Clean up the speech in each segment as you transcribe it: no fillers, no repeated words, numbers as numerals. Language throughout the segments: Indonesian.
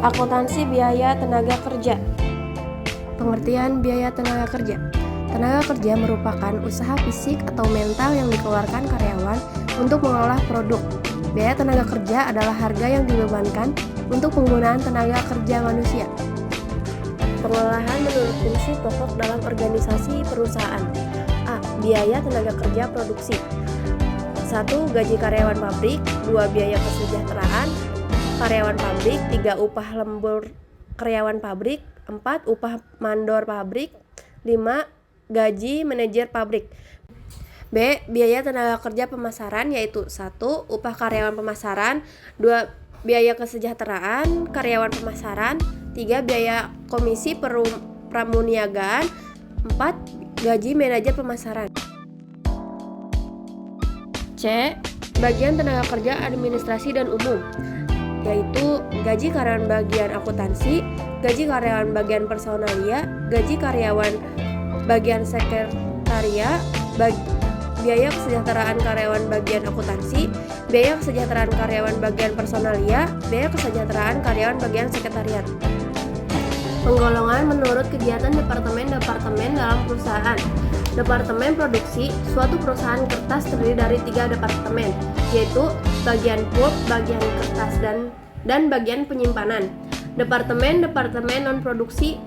Akuntansi biaya tenaga kerja. Pengertian biaya tenaga kerja. Tenaga kerja merupakan usaha fisik atau mental yang dikeluarkan karyawan untuk mengolah produk. Biaya tenaga kerja adalah harga yang dibebankan untuk penggunaan tenaga kerja manusia. Pengolahan menurut fungsi pokok dalam organisasi perusahaan. A. Biaya tenaga kerja produksi. 1. Gaji karyawan pabrik. 2. Biaya kesejahteraan karyawan pabrik. 3. Upah lembur karyawan pabrik. 4. Upah mandor pabrik. 5. Gaji manajer pabrik. B. Biaya tenaga kerja pemasaran, yaitu 1. Upah karyawan pemasaran. 2. Biaya kesejahteraan karyawan pemasaran. 3. Biaya komisi pramuniagaan. 4. Gaji manajer pemasaran. C. Bagian tenaga kerja administrasi dan umum, yaitu gaji karyawan bagian akuntansi, gaji karyawan bagian personalia, gaji karyawan bagian sekretaria, biaya kesejahteraan karyawan bagian akuntansi, biaya kesejahteraan karyawan bagian personalia, biaya kesejahteraan karyawan bagian sekretariat. Penggolongan menurut kegiatan departemen-departemen dalam perusahaan. Departemen produksi, suatu perusahaan kertas terdiri dari 3 departemen, yaitu bagian pulp, bagian kertas, dan bagian penyimpanan. Departemen-departemen non-produksi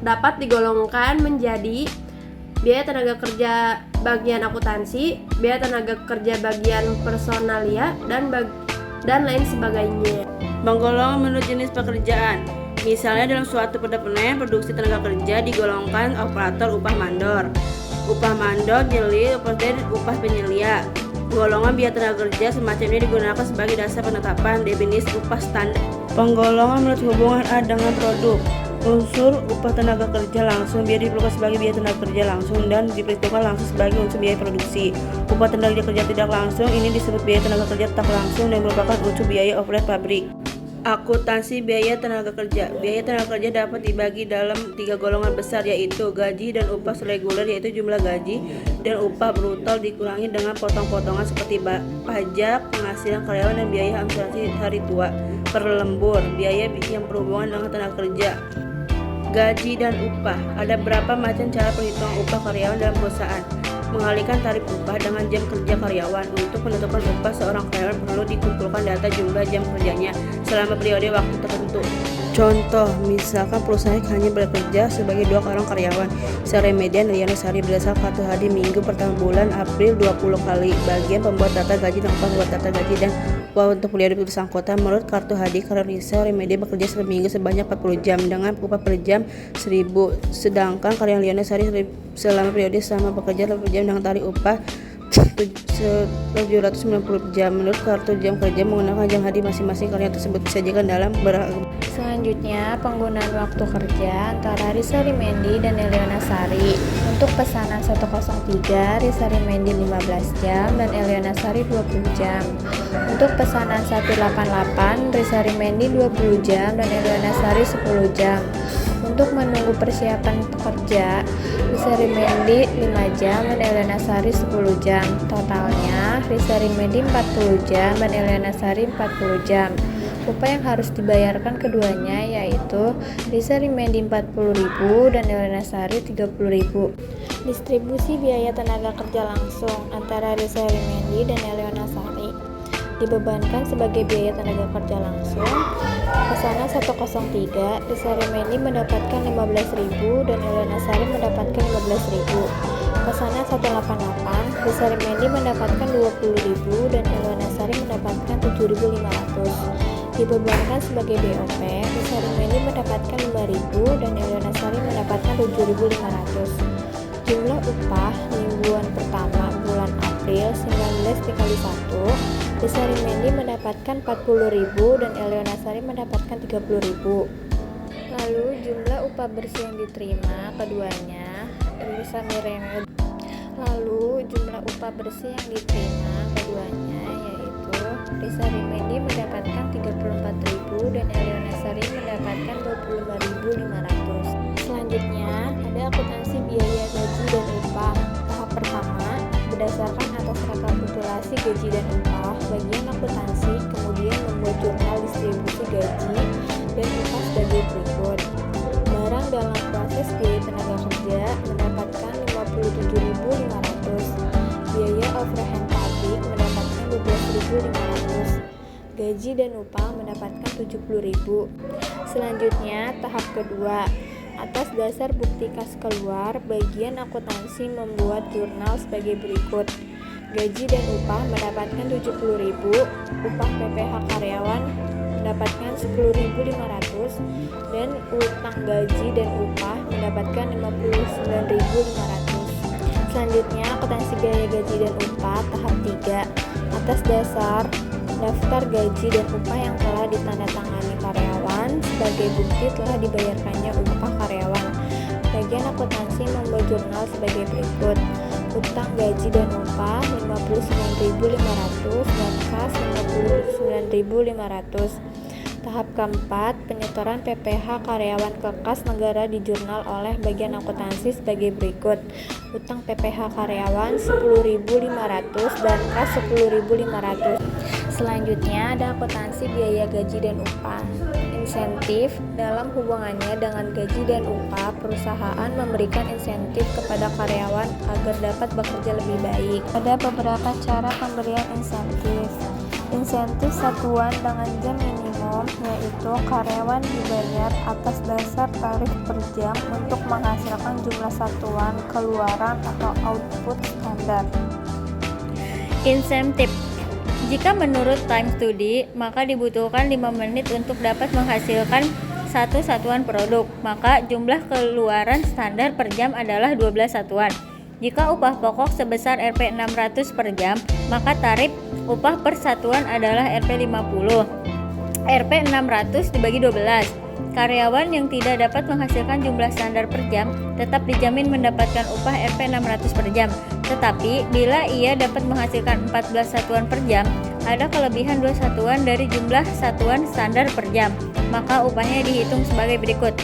dapat digolongkan menjadi biaya tenaga kerja bagian akuntansi, biaya tenaga kerja bagian personalia, dan lain sebagainya. Penggolongan menurut jenis pekerjaan. Misalnya dalam suatu departemen produksi tenaga kerja digolongkan operator upah mandor, nyeli, upah penyelia. Penggolongan biaya tenaga kerja semacam ini digunakan sebagai dasar penetapan definisi upah standar. Penggolongan menurut hubungan A dengan produk. Unsur upah tenaga kerja langsung biaya diperlukan sebagai biaya tenaga kerja langsung dan diperhitungkan langsung sebagai unsur biaya produksi. Upah tenaga kerja tidak langsung ini disebut biaya tenaga kerja tetap langsung dan merupakan unsur biaya overhead pabrik. Akuntansi biaya tenaga kerja. Biaya tenaga kerja dapat dibagi dalam 3 golongan besar, yaitu gaji dan upah reguler, yaitu jumlah gaji dan upah brutal dikurangi dengan potong-potongan seperti pajak, penghasilan karyawan, dan biaya asuransi hari tua, per lembur, biaya yang berhubungan dengan tenaga kerja. Gaji dan upah. Ada berapa macam cara perhitungan upah karyawan dalam perusahaan? Mengalihkan tarif upah dengan jam kerja karyawan. Untuk menentukan upah seorang karyawan perlu dikumpulkan data jumlah jam kerjanya selama periode waktu tertentu. Contoh, misalkan perusahaan hanya bekerja sebagai 2 orang karyawan. Saremedian Liana Sari berdasarkan kartu hadi minggu pertama bulan April 20 kali. Bagian pembuat data gaji dan upah pembuat data gaji dan upah untuk periode bersangkutan. Menurut kartu hadi, Karyanisa Remedian bekerja seminggu sebanyak 40 jam dengan upah per jam 1.000. Sedangkan karyawan Liana Sari selama periode sama bekerja 80 jam dengan tarif upah 790 jam. Menurut kartu jam kerja menggunakan jam hadi masing-masing karyawan tersebut disajikan dalam beragam. Selanjutnya, penggunaan waktu kerja antara Risa Rimendi dan Eliana Sari. Untuk pesanan 103, Risa Rimendi 15 jam dan Eliana Sari 20 jam. Untuk pesanan 188, Risa Rimendi 20 jam dan Eliana Sari 10 jam. Untuk menunggu persiapan pekerja, Risa Rimendi 5 jam dan Eliana Sari 10 jam. Totalnya, Risa Rimendi 40 jam dan Eliana Sari 40 jam. Upah yang harus dibayarkan keduanya yaitu Risa Rimendi 40.000 dan Eliana Sari 30.000. Distribusi biaya tenaga kerja langsung antara Risa Rimendi dan Eliana Sari dibebankan sebagai biaya tenaga kerja langsung. Pesanan 103, Risa Rimendi mendapatkan 15.000 dan Eliana Sari mendapatkan 15.000. Pesanan 188, Risa Rimendi mendapatkan 20.000 dan Eliana Sari mendapatkan 7.500. Dibebankan sebagai BOP, Risa Rimendi mendapatkan 5.000 dan Eliana Sari mendapatkan 7.500. Jumlah upah mingguan pertama bulan April 19 dikali 1, Risa Rimendi mendapatkan 40.000 dan Eliana Sari mendapatkan 30.000. Lalu jumlah upah bersih yang diterima keduanya, yaitu Risa Rimendi mendapatkan 34.000 dan Eliana Sari mendapatkan 25.500. Selanjutnya ada akuntansi biaya gaji dan upah. Tahap pertama, berdasarkan atas rekapitulasi kalkulasi gaji dan upah, bagian akuntansi kemudian membuat jurnal distribusi gaji dan upah sebagai berikut. Barang dalam proses biaya tenaga kerja mendapatkan 57.500, biaya overhead pabrik mendapatkan 12.500, gaji dan upah mendapatkan 70.000. Selanjutnya tahap kedua. Atas dasar bukti kas keluar, bagian akuntansi membuat jurnal sebagai berikut. Gaji dan upah mendapatkan 70.000, upah PPh karyawan mendapatkan 10.500, dan utang gaji dan upah mendapatkan 59.500. Selanjutnya akuntansi biaya gaji dan upah tahap 3. Atas dasar daftar gaji dan upah yang telah ditandatangani karyawan sebagai bukti telah dibayarkannya upah karyawan, bagian akuntansi membuat jurnal sebagai berikut. Utang gaji dan upah 59.500 dan kas 59.500. Tahap keempat, penyetoran PPh karyawan ke kas negara di jurnal oleh bagian akuntansi sebagai berikut. Utang PPh karyawan 10.500 dan kas 10.500. Selanjutnya ada akuntansi biaya gaji dan upah. Insentif. Dalam hubungannya dengan gaji dan upah, perusahaan memberikan insentif kepada karyawan agar dapat bekerja lebih baik. Ada beberapa cara pemberian insentif. Insentif satuan dengan jam minimum, yaitu karyawan dibayar atas dasar tarif per jam untuk menghasilkan jumlah satuan keluaran atau output standar. Insentif. Jika menurut time study, maka dibutuhkan 5 menit untuk dapat menghasilkan satu satuan produk, maka jumlah keluaran standar per jam adalah 12 satuan. Jika upah pokok sebesar Rp 600 per jam, maka tarif upah per satuan adalah Rp 50. Rp 600 dibagi 12. Karyawan yang tidak dapat menghasilkan jumlah standar per jam tetap dijamin mendapatkan upah Rp 600 per jam. Tetapi bila ia dapat menghasilkan 14 satuan per jam, ada kelebihan 2 satuan dari jumlah satuan standar per jam, maka upahnya dihitung sebagai berikut.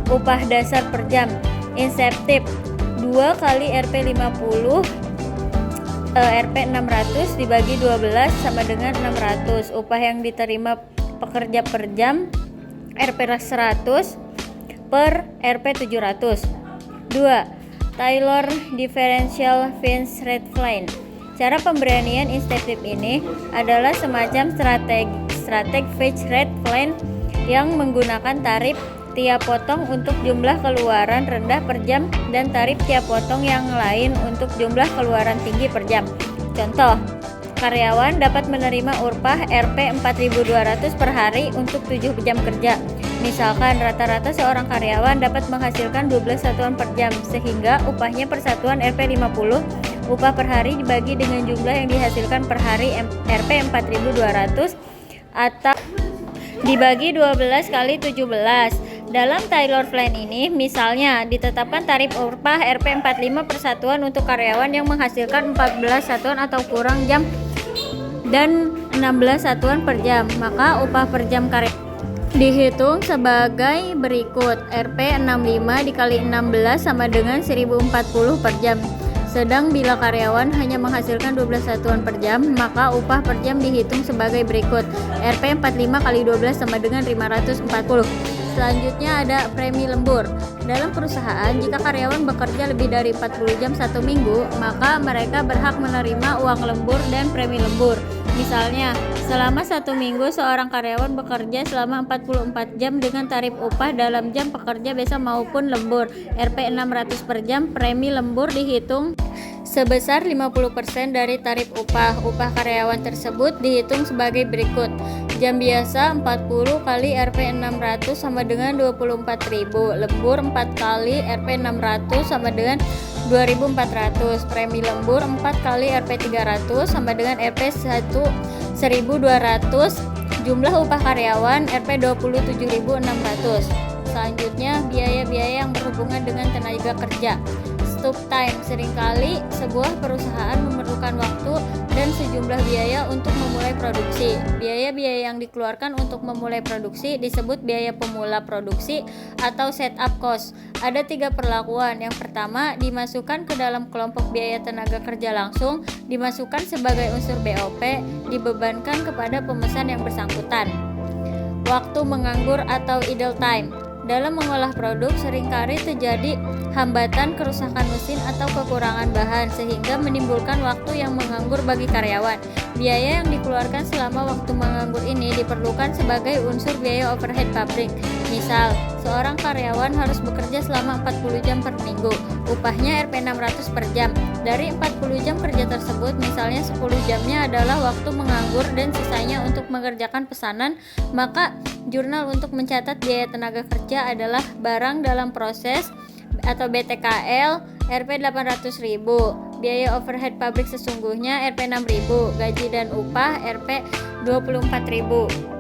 Upah dasar per jam. Insentif 2 kali Rp 50 Rp 600 dibagi 12 sama dengan 600. Upah yang diterima pekerja per jam Rp 100 per Rp 700. 2. Taylor Differential Fines Rate Plan. Cara pemberian insentif ini adalah semacam strategi fixed rate plan yang menggunakan tarif tiap potong untuk jumlah keluaran rendah per jam dan tarif tiap potong yang lain untuk jumlah keluaran tinggi per jam. Contoh, karyawan dapat menerima upah Rp 4.200 per hari untuk 7 jam kerja. Misalkan rata-rata seorang karyawan dapat menghasilkan 12 satuan per jam, sehingga upahnya per satuan Rp 50. Upah per hari dibagi dengan jumlah yang dihasilkan per hari Rp 4.200 atau dibagi 12 kali 17. Dalam Taylor Plan ini, misalnya ditetapkan tarif upah Rp 45 per satuan untuk karyawan yang menghasilkan 14 satuan atau kurang jam dan 16 satuan per jam, maka upah per jam karyawan dihitung sebagai berikut. Rp 65 dikali 16 sama dengan 1040 per jam. Sedang bila karyawan hanya menghasilkan 12 satuan per jam, maka upah per jam dihitung sebagai berikut. Rp 45 kali 12 sama dengan 540. Selanjutnya ada premi lembur. Dalam perusahaan, jika karyawan bekerja lebih dari 40 jam satu minggu, maka mereka berhak menerima uang lembur dan premi lembur. Misalnya, selama 1 minggu seorang karyawan bekerja selama 44 jam dengan tarif upah dalam jam pekerja biasa maupun lembur Rp 600 per jam. Premi lembur dihitung sebesar 50% dari tarif upah. Upah karyawan tersebut dihitung sebagai berikut. Jam biasa 40 kali Rp 600 sama dengan 24.000. Lembur 4 kali Rp 600 sama dengan 2.400. Premi lembur 4 kali Rp 300 sama dengan Rp 1.200. Jumlah upah karyawan Rp 27.600. Selanjutnya biaya-biaya yang berhubungan dengan tenaga kerja. Startup time. Seringkali sebuah perusahaan memerlukan waktu dan sejumlah biaya untuk memulai produksi. Biaya-biaya yang dikeluarkan untuk memulai produksi disebut biaya pemula produksi atau setup cost. Ada 3 perlakuan. Yang pertama, dimasukkan ke dalam kelompok biaya tenaga kerja langsung, dimasukkan sebagai unsur BOP, dibebankan kepada pemesan yang bersangkutan. Waktu menganggur atau idle time. Dalam mengolah produk seringkali terjadi hambatan, kerusakan mesin atau kekurangan bahan sehingga menimbulkan waktu yang menganggur bagi karyawan. Biaya yang dikeluarkan selama waktu menganggur ini diperlukan sebagai unsur biaya overhead pabrik. Misal, seorang karyawan harus bekerja selama 40 jam per minggu. Upahnya Rp 600 per jam. Dari 40 jam kerja tersebut, misalnya 10 jamnya adalah waktu menganggur dan sisanya untuk mengerjakan pesanan, maka jurnal untuk mencatat biaya tenaga kerja adalah barang dalam proses atau BTKL Rp 800.000, biaya overhead pabrik sesungguhnya Rp 6.000, gaji dan upah Rp 24.000.